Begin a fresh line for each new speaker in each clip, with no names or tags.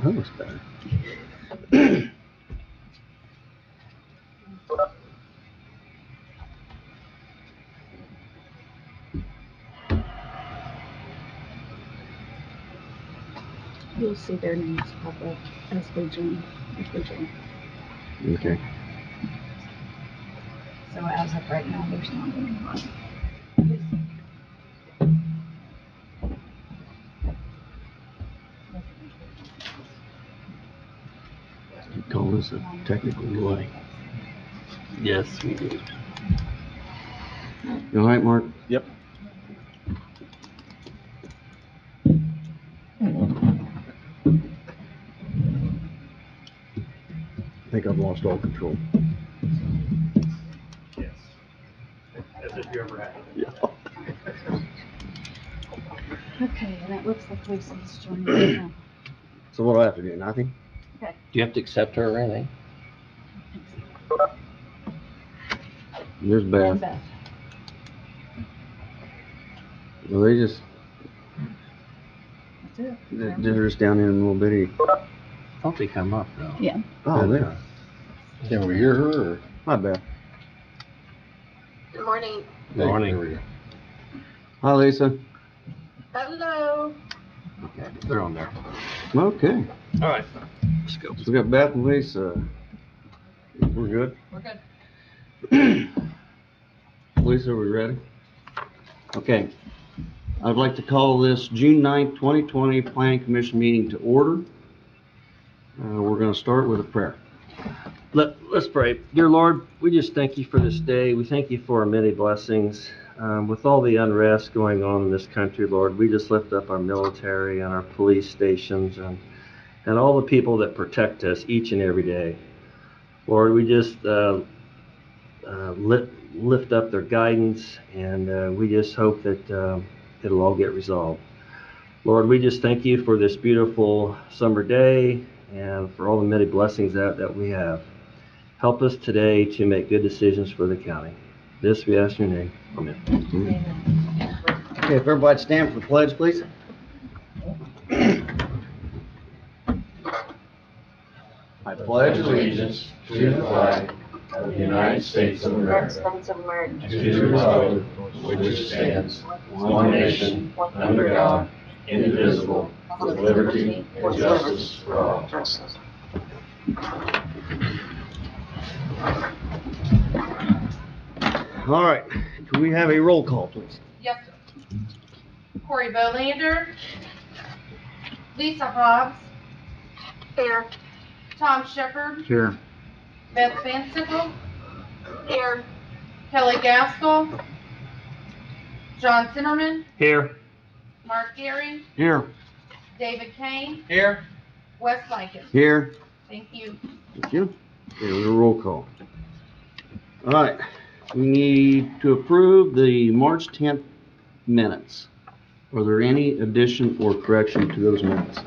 That looks better.
You'll see their names pop up as we join.
Okay.
So as of right now, there's not anyone.
You call this a technical delay?
Yes, we do.
You all right, Mark?
Yep.
I think I've lost all control.
Yes. As if you ever had.
Yeah.
Okay, and it looks like Lisa's joining right now.
So what do I have to do? Nothing?
Okay.
Do you have to accept her or anything?
There's
And
Beth.
Beth.
Well, they just,
That's it.
they're just down in a little bitty.
I thought they come up though.
Yeah.
Oh, there.
Can we hear her or?
Hi, Beth.
Good morning.
Good morning.
There we go.
Hi, Lisa.
Hello.
Okay, they're on there.
Okay.
All right, let's go.
So we got Beth and Lisa. We're good?
We're good.
Lisa, are we ready? Okay. I'd like to call this June 9th, 2020 Planning Commission meeting to order. We're going to start with a prayer.
Let's pray. Dear Lord, we just thank you for this day. We thank you for our many blessings. With all the unrest going on in this country, Lord, we just lift up our military and our police stations and all the people that protect us each and every day. Lord, we just lift up their guidance, and we just hope that it'll all get resolved. Lord, we just thank you for this beautiful summer day and for all the many blessings that we have. Help us today to make good decisions for the county. This we ask in your name. Amen.
Okay, if everybody stand for the pledge, please. I pledge allegiance to the flag of the United States of America, and to the republic which stands one nation, under God, indivisible, with liberty and justice for all. All right, can we have a roll call, please?
Yes, sir. Corey Bolander. Lisa Hobbs. Here. Tom Shepard.
Here.
Beth Van Sickle.
Here.
Kelly Gaskell. John Zimmerman.
Here.
Mark Gary.
Here.
David Kane.
Here.
Wes Lykus.
Here.
Thank you.
Thank you. Okay, we'll do a roll call. All right, we need to approve the March 10th minutes. Are there any addition or correction to those minutes?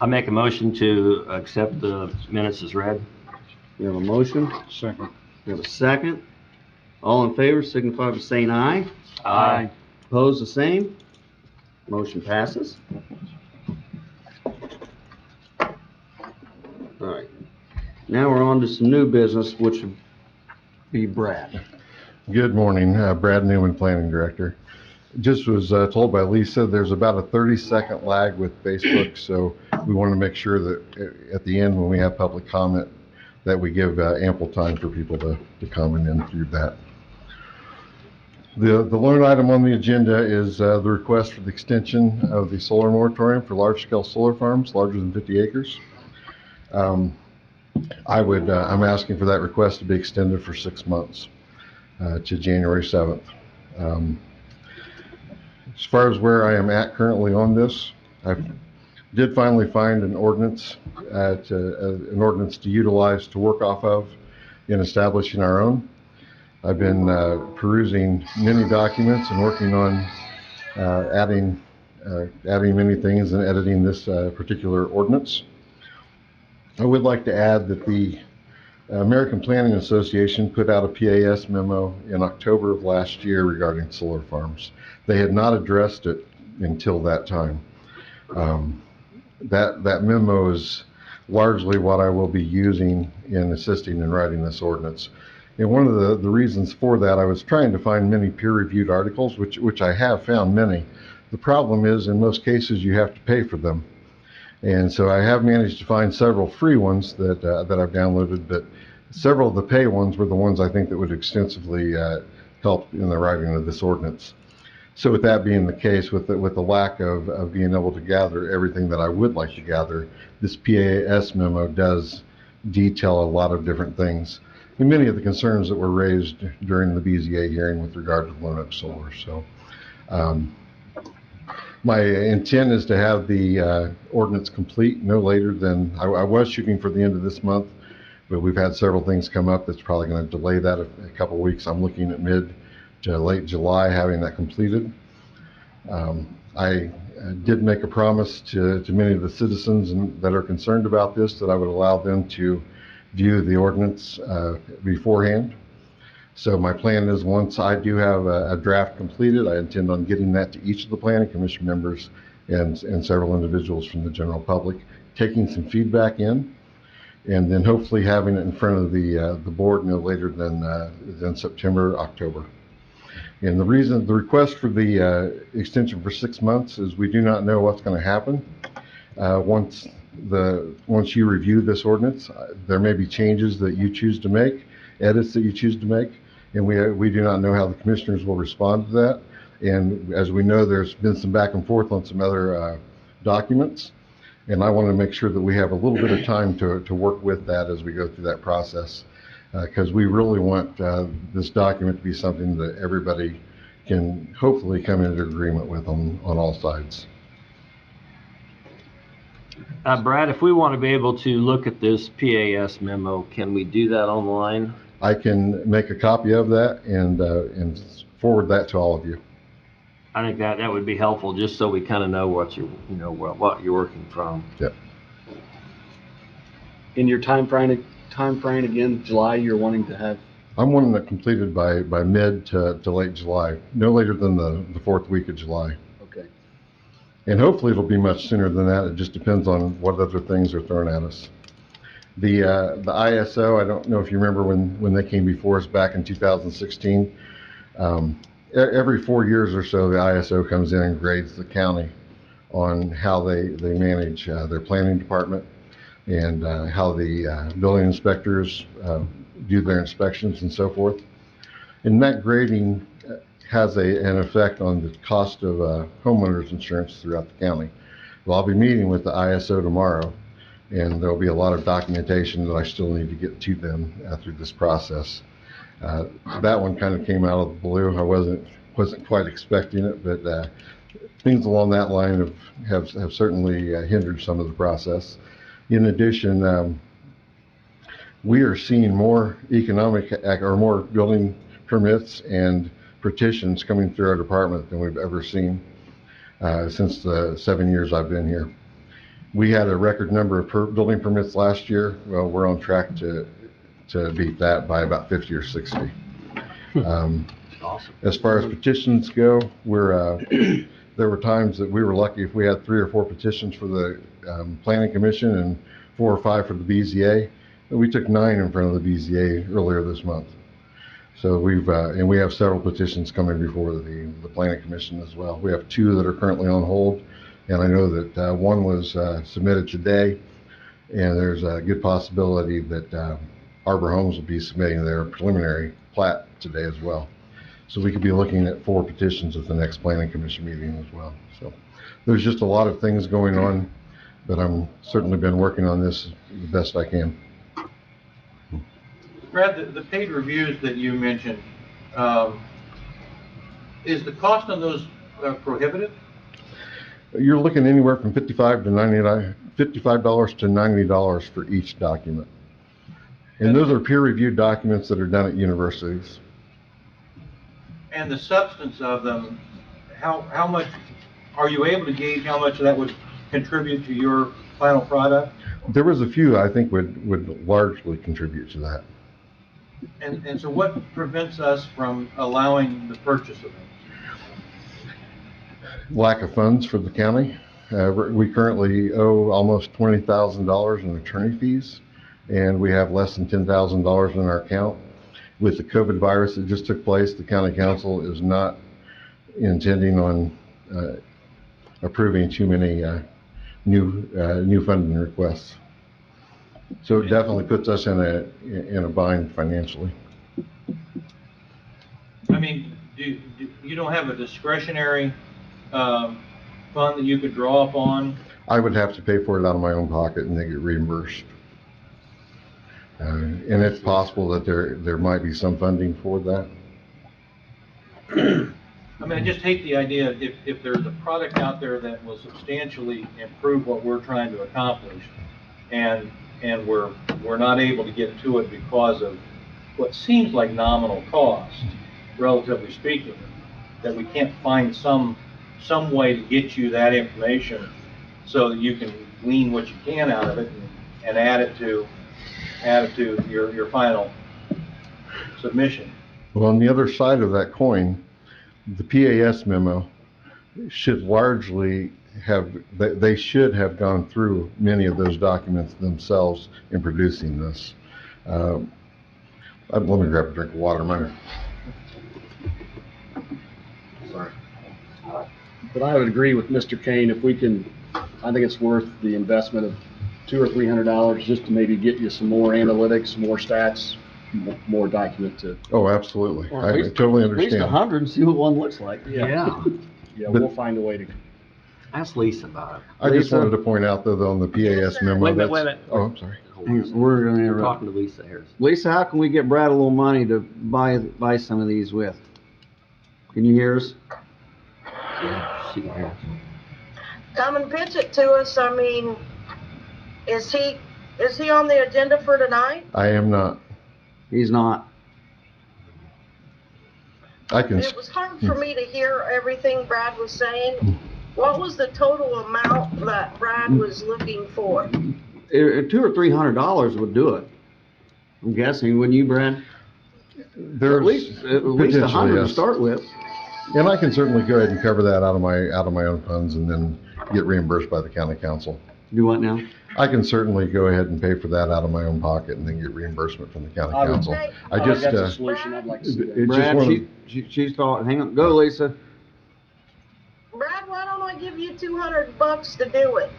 I make a motion to accept the minutes as read.
We have a motion.
Second.
We have a second. All in favor signify by saying aye.
Aye.
Opposed, the same. Motion passes. All right. Now we're on to some new business, which would be Brad.
Good morning, Brad Newman, Planning Director. Just was told by Lisa, there's about a 30-second lag with Facebook, so we want to make sure that at the end when we have public comment that we give ample time for people to comment in through that. The lone item on the agenda is the request for the extension of the solar moratorium for large-scale solar farms larger than 50 acres. I'm asking for that request to be extended for 6 months to January 7th. As far as where I am at currently on this, I did finally find an ordinance to utilize to work off of in establishing our own. I've been perusing many documents and working on adding many things and editing this particular ordinance. I would like to add that the American Planning Association put out a PAS memo in October of last year regarding solar farms. They had not addressed it until that time. That memo is largely what I will be using in assisting in writing this ordinance. And one of the reasons for that, I was trying to find many peer-reviewed articles, which I have found many. The problem is, in most cases, you have to pay for them. And so I have managed to find several free ones that I've downloaded, but several of the pay ones were the ones I think that would extensively help in the writing of this ordinance. So with that being the case, with the lack of being able to gather everything that I would like to gather, this PAS memo does detail a lot of different things, and many of the concerns that were raised during the BZA hearing with regard to blown-up solar. So my intent is to have the ordinance complete no later than, I was shooting for the end of this month, but we've had several things come up that's probably going to delay that a couple of weeks. I'm looking at mid to late July having that completed. I did make a promise to many of the citizens that are concerned about this that I would allow them to view the ordinance beforehand. So my plan is, once I do have a draft completed, I intend on getting that to each of the planning commission members and several individuals from the general public, taking some feedback in, and then hopefully having it in front of the board no later than September, October. And the request for the extension for 6 months is we do not know what's going to happen once you review this ordinance. There may be changes that you choose to make, edits that you choose to make, and we do not know how the commissioners will respond to that. And as we know, there's been some back and forth on some other documents, and I want to make sure that we have a little bit of time to work with that as we go through that process, because we really want this document to be something that everybody can hopefully come into agreement with on all sides.
Brad, if we want to be able to look at this PAS memo, can we do that online?
I can make a copy of that and forward that to all of you.
I think that would be helpful, just so we kind of know what you're working from.
Yep.
In your time frame again, July, you're wanting to have?
I'm wanting it completed by mid to late July, no later than the fourth week of July.
Okay.
And hopefully it'll be much sooner than that. It just depends on what other things are thrown at us. The ISO, I don't know if you remember when they came before us back in 2016. Every 4 years or so, the ISO comes in and grades the county on how they manage their planning department and how the building inspectors do their inspections and so forth. And that grading has an effect on the cost of homeowners insurance throughout the county. Well, I'll be meeting with the ISO tomorrow, and there'll be a lot of documentation that I still need to get to them through this process. That one kind of came out of the blue. I wasn't quite expecting it, but things along that line have certainly hindered some of the process. In addition, we are seeing more more building permits and petitions coming through our department than we've ever seen since the 7 years I've been here. We had a record number of building permits last year. Well, we're on track to beat that by about 50 or 60.
Awesome.
As far as petitions go, there were times that we were lucky if we had 3 or 4 petitions for the Planning Commission and 4 or 5 for the BZA. We took 9 in front of the BZA earlier this month. So we have several petitions coming before the Planning Commission as well. We have 2 that are currently on hold, and I know that one was submitted today, and there's a good possibility that Arbor Homes will be submitting their preliminary plat today as well. So we could be looking at 4 petitions at the next Planning Commission meeting as well. So there's just a lot of things going on, but I'm certainly been working on this the best I can.
Brad, the paid reviews that you mentioned, is the cost of those prohibitive?
You're looking anywhere from $55 to $90 for each document. And those are peer-reviewed documents that are done at universities.
And the substance of them, how much, are you able to gauge how much of that would contribute to your final product?
There was a few I think would largely contribute to that.
And so what prevents us from allowing the purchase of them?
Lack of funds for the county. We currently owe almost $20,000 in attorney fees, and we have less than $10,000 in our account. With the COVID virus that just took place, the county council is not intending on approving too many new funding requests. So it definitely puts us in a bind financially.
I mean, you don't have a discretionary fund that you could draw upon?
I would have to pay for it out of my own pocket and then get reimbursed. And it's possible that there might be some funding for that.
I mean, I just hate the idea if there's a product out there that will substantially improve what we're trying to accomplish, and we're not able to get to it because of what seems like nominal cost, relatively speaking, that we can't find some way to get you that information so that you can glean what you can out of it and add it to your final submission.
Well, on the other side of that coin, the PAS memo should largely they should have gone through many of those documents themselves in producing this. Let me grab a drink of water a minute.
Sorry. But I would agree with Mr. Kane, if we can, I think it's worth the investment of $200 or $300 just to maybe get you some more analytics, more stats, more document to.
Oh, absolutely.
Or at
I
least-
totally
At least
understand.
100 and see what one looks like.
Yeah,
But-
we'll find a way to.
Ask Lisa about it.
I just
Lisa?
wanted to point out though, on the PAS memo.
Wait a minute,
that's-
wait a minute.
Oh, I'm sorry.
We're gonna
We're
interrupt.
talking to Lisa Harris.
Lisa, how can we get Brad a little money to buy some of these with? Can you hear us?
Yeah, she can hear us.
Come and pitch it to us. I mean, is he on the agenda for tonight?
I am not.
He's not.
I can,
It was hard for me to hear everything Brad was saying. What was the total amount that Brad was looking for?
$200 or $300 would do it. I'm guessing, wouldn't you, Brad?
there's
At least
potentially,
100 to
yes.
start with.
And I can certainly go ahead and cover that out of my own funds and then get reimbursed by the county council.
Do what now?
I can certainly go ahead and pay for that out of my own pocket and then get reimbursement from the county
I would-
council.
Hey,
I just,
That's a solution I'd like to see.
it
that.
just
Brad,
wanted-
she's thought, hang on, go Lisa.
Brad, why don't I give you $200 to do it?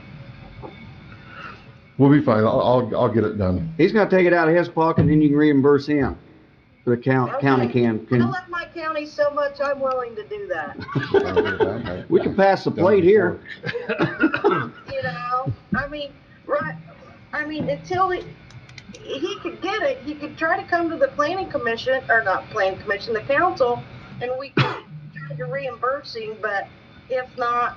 we'll be fine. I'll get it done.
He's gonna take it out of his pocket and then you can reimburse him. The county
Okay.
can.
I love my county so much, I'm willing to do that.
We can pass the plate here.
You know, I mean, right, I mean, until he could get it, he could try to come to the planning commission, or not planning commission, the council, and we could try to reimburse him, but if not,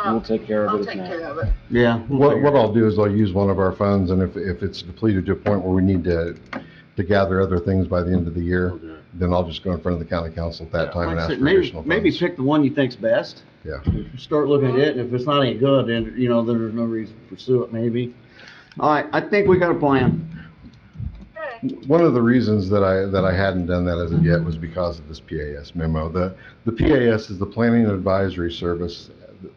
We'll take care of
I'll
it.
take
if not.
care of it.
Yeah.
What I'll do is I'll use one of our funds, and if it's depleted to a point where we need to gather other things by the end of the year, then I'll just go in front of the county council at that time and ask for additional funds.
Maybe pick the one you think's best.
Yeah.
Start looking at it, and if it's not any good, then, you know, there's no reason to pursue it, maybe. All right, I think we got a plan.
Okay.
One of the reasons that I hadn't done that as of yet was because of this PAS memo. The PAS is the Planning Advisory Service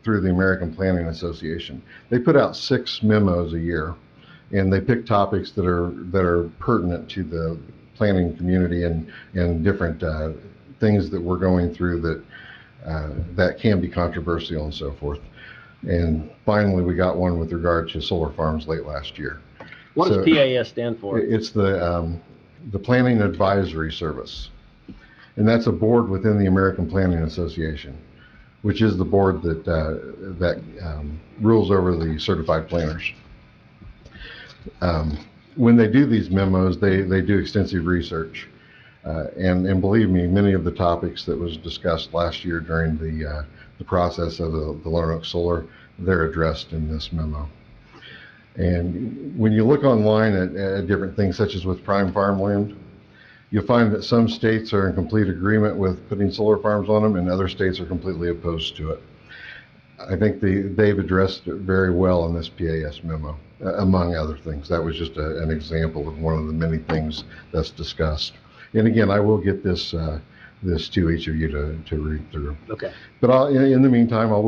through the American Planning Association. They put out 6 memos a year, and they pick topics that are pertinent to the planning community and different things that we're going through that can be controversial and so forth. And finally, we got one with regard to solar farms late last year.
What does
So-
PAS stand for?
It's the Planning Advisory Service, and that's a board within the American Planning Association, which is the board that rules over the certified planners. When they do these memos, they do extensive research, and believe me, many of the topics that was discussed last year during the process of the Lone Oak Solar, they're addressed in this memo. And when you look online at different things, such as with prime farmland, you'll find that some states are in complete agreement with putting solar farms on them, and other states are completely opposed to it. I think they've addressed it very well in this PAS memo, among other things. That was just an example of one of the many things that's discussed. And again, I will get this to each of you to read through.
Okay.
But in the meantime, I'll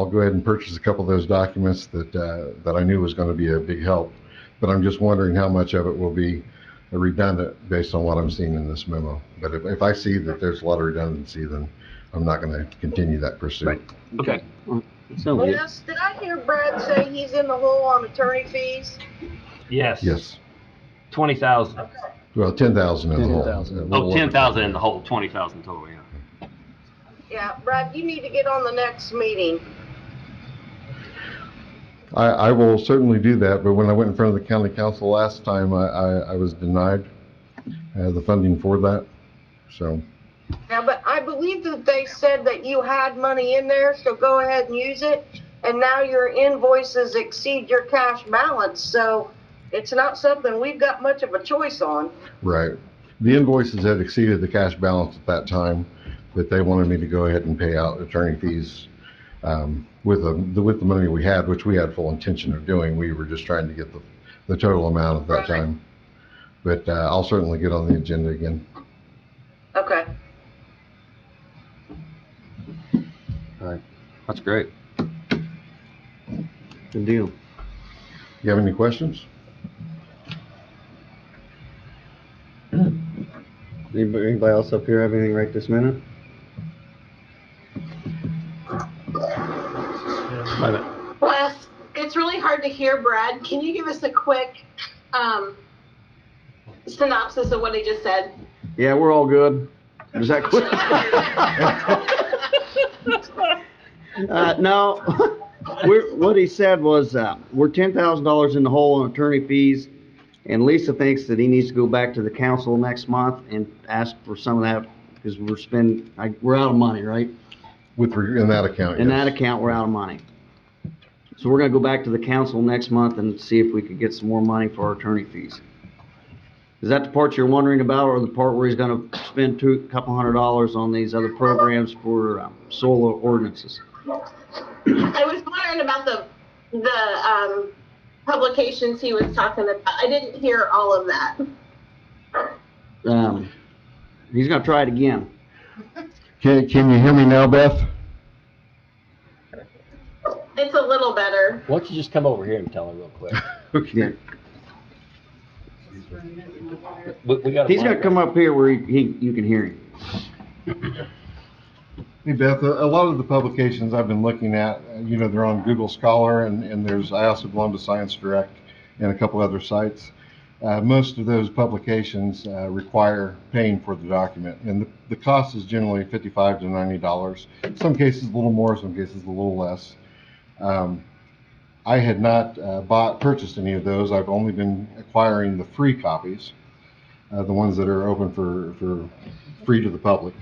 go ahead and purchase a couple of those documents that I knew was going to be a big help. But I'm just wondering how much of it will be redundant based on what I'm seeing in this memo. But if I see that there's a lot of redundancy, then I'm not going to continue that pursuit.
Right. Okay.
Sounds good.
Yes, did I hear Brad say he's in the hole on attorney fees?
Yes.
Yes.
20,000.
Okay.
Well, 10,000 in the hole.
10,000.
Oh, 10,000 in the whole, 20,000 total, yeah.
Yeah, Brad, you need to get on the next meeting.
I will certainly do that, but when I went in front of the county council last time, I was denied the funding for that. So,
Yeah, but I believe that they said that you had money in there, so go ahead and use it. And now your invoices exceed your cash balance, so it's not something we've got much of a choice on.
right. The invoices had exceeded the cash balance at that time, but they wanted me to go ahead and pay out attorney fees with the money we had, which we had full intention of doing. We were just trying to get the total amount at that
Right.
time. But I'll certainly get on the agenda again.
Okay.
All right. That's great.
Good deal.
You have any questions?
Anybody else up here have anything right this minute?
Wes, it's really hard to hear Brad. Can you give us a quick synopsis of what he just said?
Yeah, we're all good. Is that quick? No, what he said was, we're $10,000 in the hole on attorney fees, and Lisa thinks that he needs to go back to the council next month and ask for some of that, because we're out of money, right?
In that account,
In
yes.
that account, we're out of money. So we're gonna go back to the council next month and see if we could get some more money for our attorney fees. Is that the part you're wondering about, or the part where he's gonna spend a couple $100 on these other programs for solar ordinances?
I was wondering about the publications he was talking about. I didn't hear all of that.
He's gonna try it again.
Can you hear me now, Beth?
It's a little better.
Why don't you just come over here and tell him real quick?
Yeah.
We got.
He's gonna come up here where you can hear him.
Hey, Beth, a lot of the publications I've been looking at, they're on Google Scholar, and I also belong to Science Direct and a couple other sites. Most of those publications require paying for the document, and the cost is generally $55 to $90. In some cases a little more, some cases a little less. I had not purchased any of those. I've only been acquiring the free copies, the ones that are open for free to the public.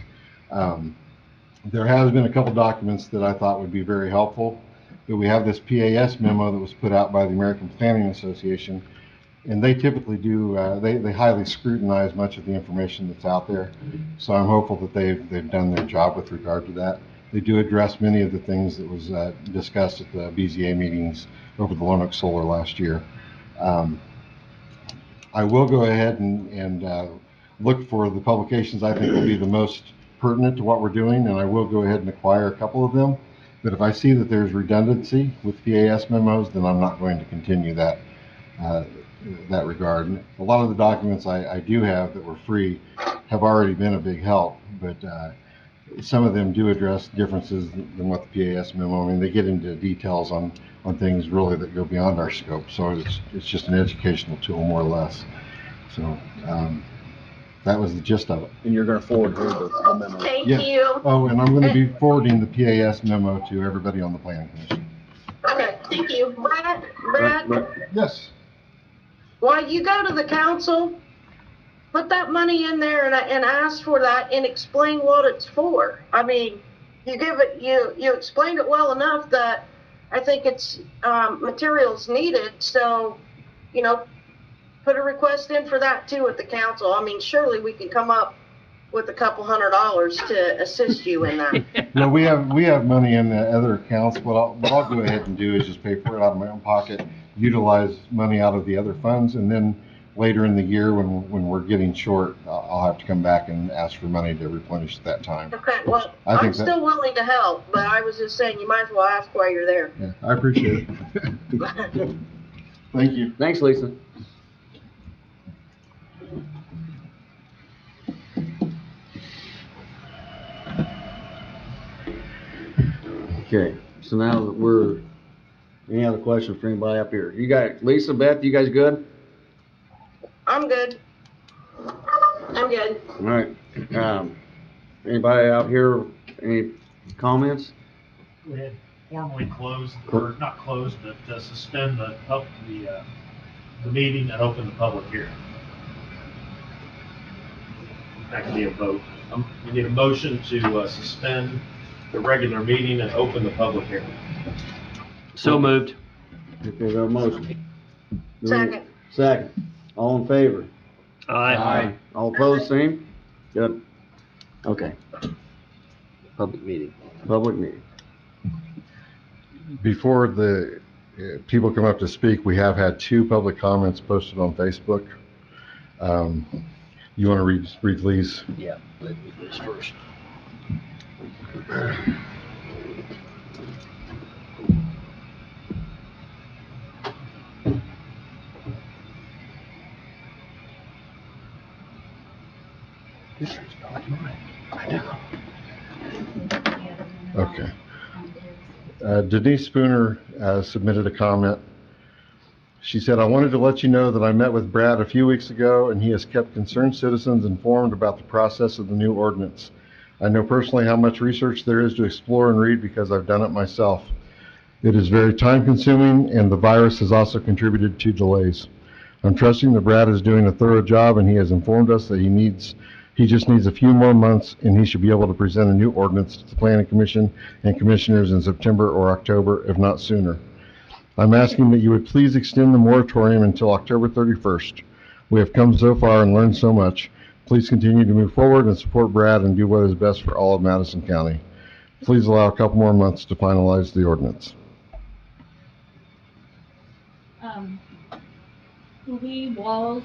There has been a couple documents that I thought would be very helpful. But we have this PAS memo that was put out by the American Planning Association, and they typically do, they highly scrutinize much of the information that's out there. So I'm hopeful that they've done their job with regard to that. They do address many of the things that was discussed at the BZA meetings over the Lone Oak Solar last year. I will go ahead and look for the publications I think will be the most pertinent to what we're doing, and I will go ahead and acquire a couple of them. But if I see that there's redundancy with PAS memos, then I'm not going to continue that regard. And a lot of the documents I do have that were free have already been a big help, but some of them do address differences than what the PAS memo. I mean, they get into details on things really that go beyond our scope. So it's just an educational tool, more or less. So that was the gist of it.
And you're gonna forward her the memo.
Thank
Yeah.
you.
Oh, and I'm going to be forwarding the PAS memo to everybody on the planning commission.
Okay, thank you.
Brad,
Yes.
while you go to the council, put that money in there and ask for that and explain what it's for. I mean, you explained it well enough that I think it's, materials needed, so, put a request in for that too at the council. I mean, surely we can come up with a couple $100 to assist you in that.
No, we have money in the other accounts. What I'll go ahead and do is just pay for it out of my own pocket, utilize money out of the other funds, and then later in the year when we're getting short, I'll have to come back and ask for money to replenish at that time.
Okay, well,
I
I'm
think that-
still willing to help, but I was just saying, you might as well ask while you're there.
Yeah, I appreciate it. Thank you.
Thanks, Lisa. Okay, so now that any other questions for anybody up here? You guys, Lisa, Beth, you guys good?
I'm good.
I'm good.
All right. Anybody out here, any comments?
We had formally closed, or not closed, but suspend the meeting and open the public hearing. That can be a vote. We need a motion to suspend the regular meeting and open the public hearing.
So moved.
Okay, we have a motion.
Second.
Second. All in favor?
Aye.
All opposed, same? Good. Okay,
Public meeting.
public meeting.
Before the people come up to speak, we have had 2 public comments posted on Facebook. You want to read these?
Yeah, let me do this first.
Okay. Denise Spooner submitted a comment. She said, "I wanted to let you know that I met with Brad a few weeks ago, and he has kept concerned citizens informed about the process of the new ordinance. I know personally how much research there is to explore and read because I've done it myself. It is very time-consuming, and the virus has also contributed to delays. I'm trusting that Brad is doing a thorough job, and he has informed us that he just needs a few more months, and he should be able to present a new ordinance to the Planning Commission and Commissioners in September or October, if not sooner. I'm asking that you would please extend the moratorium until October 31st. We have come so far and learned so much. Please continue to move forward and support Brad and do what is best for all of Madison County. Please allow a couple more months to finalize the ordinance."
Lee Walls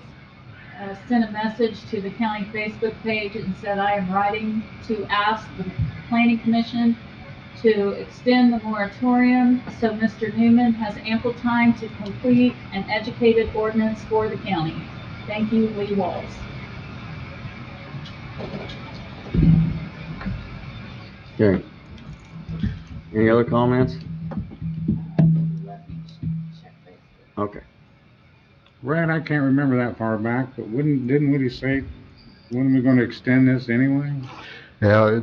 sent a message to the county Facebook page and said, "I am writing to ask the Planning Commission to extend the moratorium so Mr. Newman has ample time to complete an educated ordinance for the county. Thank you, Lee Walls."
Okay. Any other comments? Okay.
Brad, I can't remember that far back, but didn't Woody say, when are we gonna extend this anyway?
Yeah,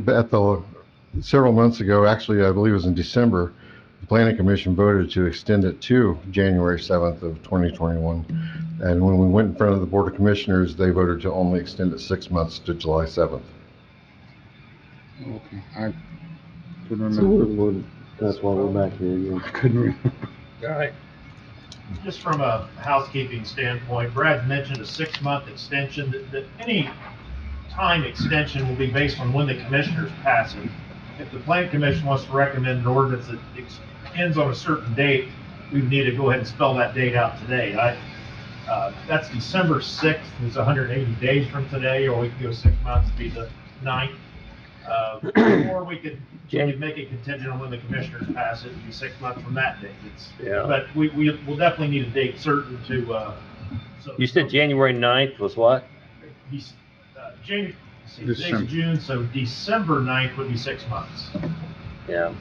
several months ago, actually, I believe it was in December, the Planning Commission voted to extend it to January 7th of 2021. And when we went in front of the Board of Commissioners, they voted to only extend it 6 months to July 7th.
Okay, I couldn't
So
remember.
that's why we're back here again.
I couldn't remember. All right.
Just from a housekeeping standpoint, Brad mentioned a 6-month extension, that any time extension will be based on when the commissioners pass it. If the planning commission wants to recommend an ordinance that ends on a certain date, we would need to go ahead and spell that date out today. That's December 6th, is 180 days from today, or we could go 6 months, be the 9th. Or we could make it contingent on when the commissioners pass it, and be 6 months from that date. But we'll definitely need a date certain to,
You said January 9th was what?
Today's June, so December 9th would be 6 months.
Yeah.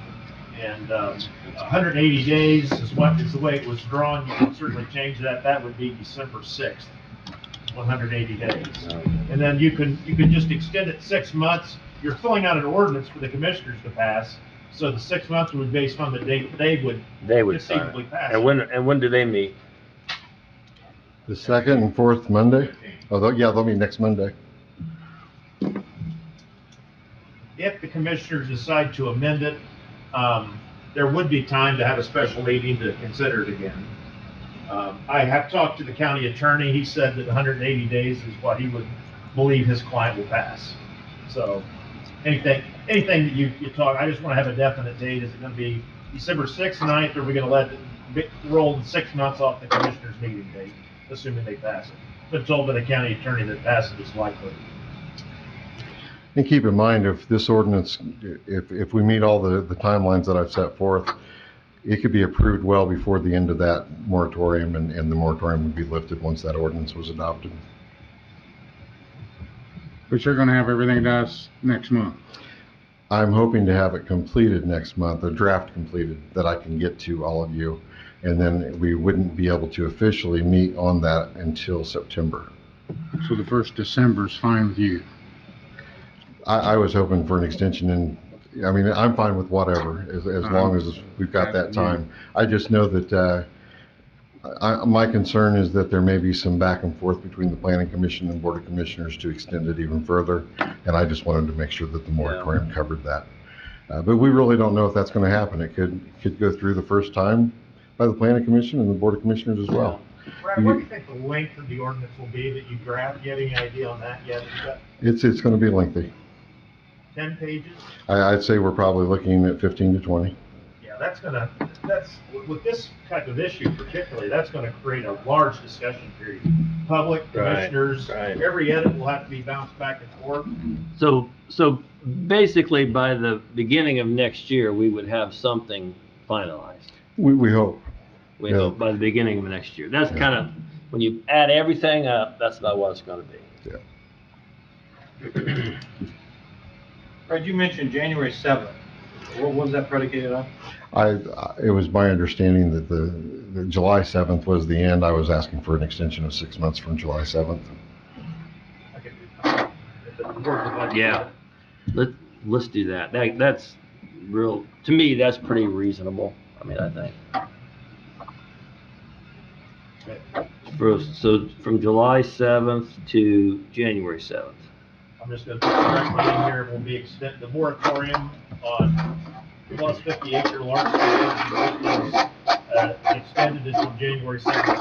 And 180 days is the way it was drawn. You can certainly change that. That would be December 6th, 180 days. And then you can just extend it 6 months. You're filling out an ordinance for the commissioners to pass, so the 6 months would be based on the date they would conceivably pass.
And when do they meet?
The 2nd and 4th Monday? They'll meet next Monday.
If the commissioners decide to amend it, there would be time to have a special meeting to consider it again. I have talked to the county attorney. He said that 180 days is what he would believe his client will pass. So anything that you talk, I just want to have a definite date. Is it going to be December 6th, 9th, or are we going to let it roll 6 months off the commissioner's meeting date, assuming they pass it? Been told by the county attorney that passage is likely.
And keep in mind, if this ordinance, if we meet all the timelines that I've set forth, it could be approved well before the end of that moratorium, and the moratorium would be lifted once that ordinance was adopted.
But you're gonna have everything to us next month.
I'm hoping to have it completed next month, a draft completed that I can get to all of you, and then we wouldn't be able to officially meet on that until September.
So the first December's fine with you.
I was hoping for an extension, and I mean, I'm fine with whatever, as long as we've got that time. I just know that my concern is that there may be some back and forth between the Planning Commission and Board of Commissioners to extend it even further, and I just wanted to make sure that the moratorium covered that. But we really don't know if that's going to happen. It could go through the first time by the Planning Commission and the Board of Commissioners as well.
Brad, what do you think the length of the ordinance will be that you draft? Do you have any idea on that yet?
It's going to be lengthy.
10 pages?
I'd say we're probably looking at 15 to 20.
Yeah, that's with this type of issue particularly, that's gonna create a large discussion period. Public, commissioners, every edit will have to be bounced back and forth.
So basically, by the beginning of next year, we would have something finalized.
We hope.
We hope by the beginning of next year. That's kind of, when you add everything up, that's about what it's gonna be.
Yeah.
Fred, you mentioned January 7th. What was that predicated on?
It was my understanding that the July 7th was the end. I was asking for an extension of 6 months from July 7th.
Yeah, let's do that. That's real, to me, that's pretty reasonable. I mean, I think. So from July 7th to January 7th.
I'm just gonna correct my name here, will be the moratorium on plus 50 acre large scale is extended until January 2nd,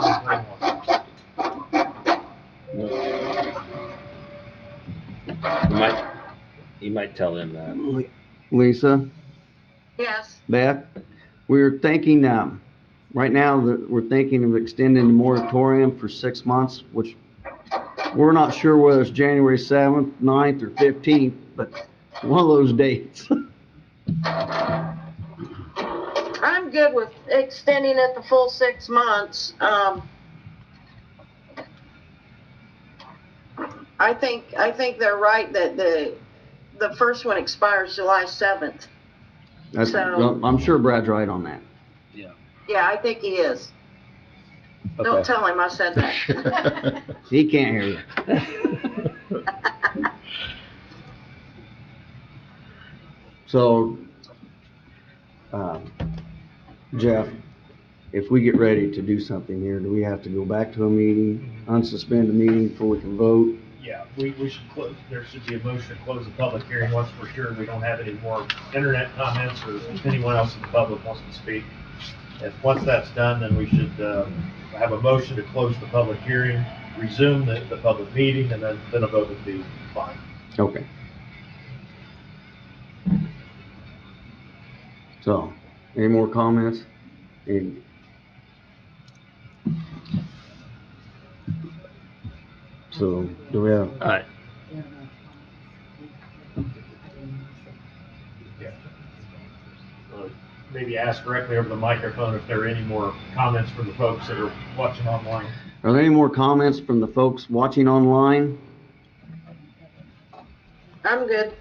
2021.
You might tell him that.
Lisa,
Yes.
Beth, we're thinking, right now, that we're thinking of extending the moratorium for 6 months, which we're not sure whether it's January 7th, 9th, or 15th, but one of those dates.
I'm good with extending it the full 6 months. I think they're right that the first one expires July 7th. So,
I'm sure Brad's right on that.
yeah, I think he is.
Okay.
Don't tell him I said that.
He can't hear you. So, Jeff, if we get ready to do something here, do we have to go back to a meeting, unsuspend a meeting before we can vote?
Yeah, we should close, there should be a motion to close the public hearing once we're sure we don't have any more internet comments or if anyone else in the public wants to speak. And once that's done, then we should have a motion to close the public hearing, resume the public meeting, and then a vote would be fine.
Okay. So, any more comments? So, do we have?
All right.
Maybe ask directly over the microphone if there are any more comments from the folks that are watching online.
Are there any more comments from the folks watching online?
I'm good.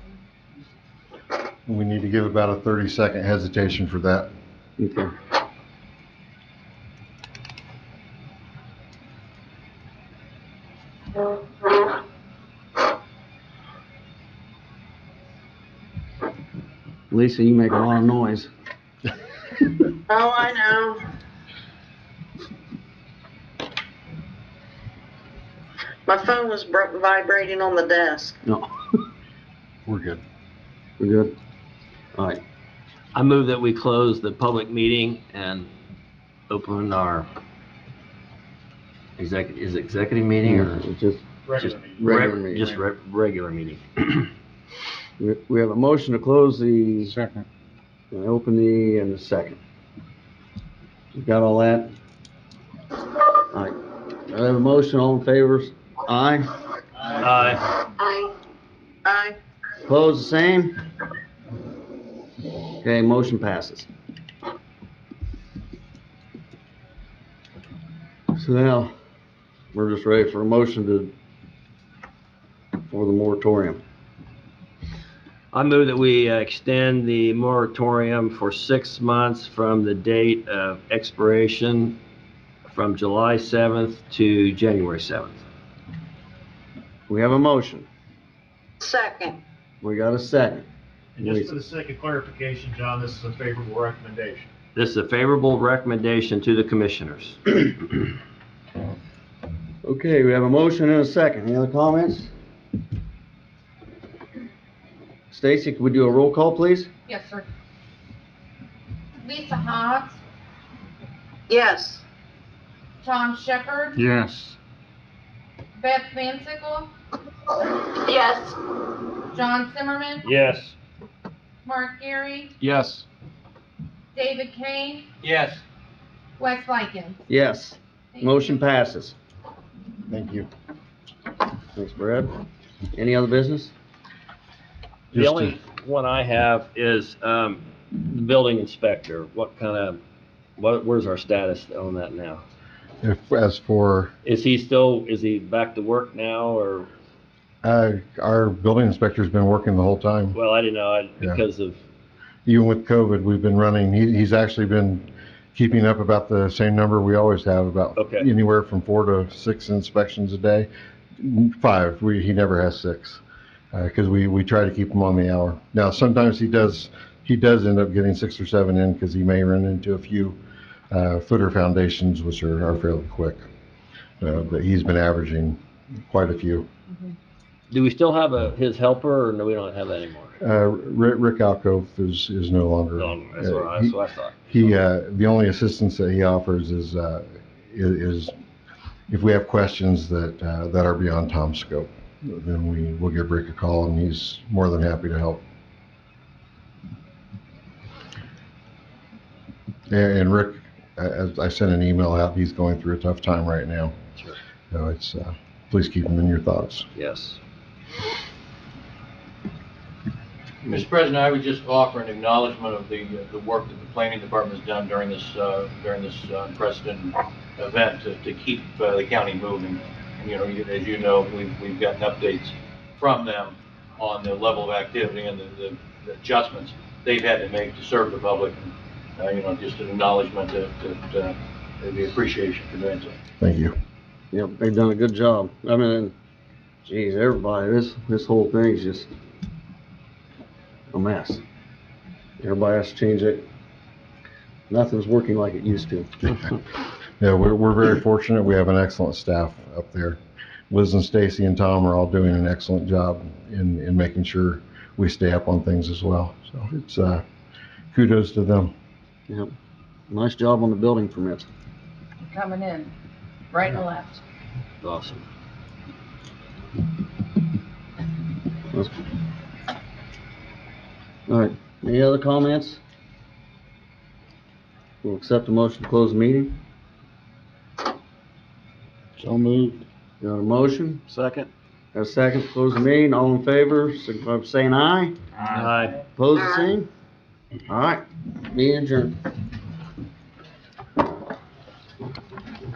We need to give about a 30-second hesitation for that.
Okay. Lisa, you make a lot of noise.
Oh, I know. My phone was vibrating on the desk.
No,
We're good.
we're good? All right.
I move that we close the public meeting and open our executive meeting or
It's just
Regular meeting.
regular meeting.
Just regular meeting.
We have a motion to close the,
Second.
and open the, and the second. You got all that? All right. I have a motion, all in favor? Aye.
Aye.
Aye.
Opposed, the same? Okay, motion passes. So now, we're just ready for a motion for the moratorium.
I move that we extend the moratorium for 6 months from the date of expiration from July 7th to January 7th.
We have a motion.
Second.
We got a second.
And just for the sake of clarification, John, this is a favorable recommendation.
This is a favorable recommendation to the commissioners.
Okay, we have a motion and a second. Any other comments? Stacy, could we do a roll call, please?
Yes, sir. Lisa Hobbs,
Yes.
John Shepherd,
Yes.
Beth Van Sickle,
Yes.
John Zimmerman,
Yes.
Mark Gary,
Yes.
David Kane,
Yes.
Wes Likens.
Yes.
Thank you.
Motion passes.
Thank you.
Thanks, Brad. Any other business?
The
Just
only one I have is the building inspector. Where's our status on that now?
As for,
Is he back to work now, or,
our building inspector's been working the whole time.
well, I didn't know,
Yeah.
because of,
Even with COVID, we've been running, he's actually been keeping up about the same number we always have, about
Okay.
anywhere from 4 to 6 inspections a day. 5, he never has 6, because we try to keep him on the hour. Now, sometimes he does end up getting 6 or 7 in, because he may run into a few footer foundations, which are fairly quick. But he's been averaging quite a few.
do we still have his helper, or no, we don't have that anymore?
Rick Alcove is no longer.
No, that's what I thought.
The only assistance that he offers is if we have questions that are beyond Tom's scope, then we'll give Rick a call, and he's more than happy to help. And Rick, as I sent an email out, he's going through a tough time right now.
Sure.
So it's, please keep him in your thoughts.
Yes.
Mr. President, I would just offer an acknowledgement of the work that the planning department has done during this unprecedented event to keep the county moving. And, as you know, we've gotten updates from them on the level of activity and the adjustments they've had to make to serve the public. Just an acknowledgement to the appreciation for doing so.
Thank you.
Yep, they've done a good job. I mean, geez, everybody, this whole thing's just a mess. Everybody has to change it. Nothing's working like it used to.
Yeah, we're very fortunate. We have an excellent staff up there. Liz and Stacy and Tom are all doing an excellent job in making sure we stay up on things as well. So it's kudos to them.
Yep. Nice job on the building permits.
Coming in, right and left.
Awesome.
All right, any other comments? We'll accept the motion to close the meeting.
So moved.
Got a motion?
Second.
Got a second to close the meeting. All in favor, signify by saying aye.
Aye.
Opposed, the same? All right, meeting adjourned.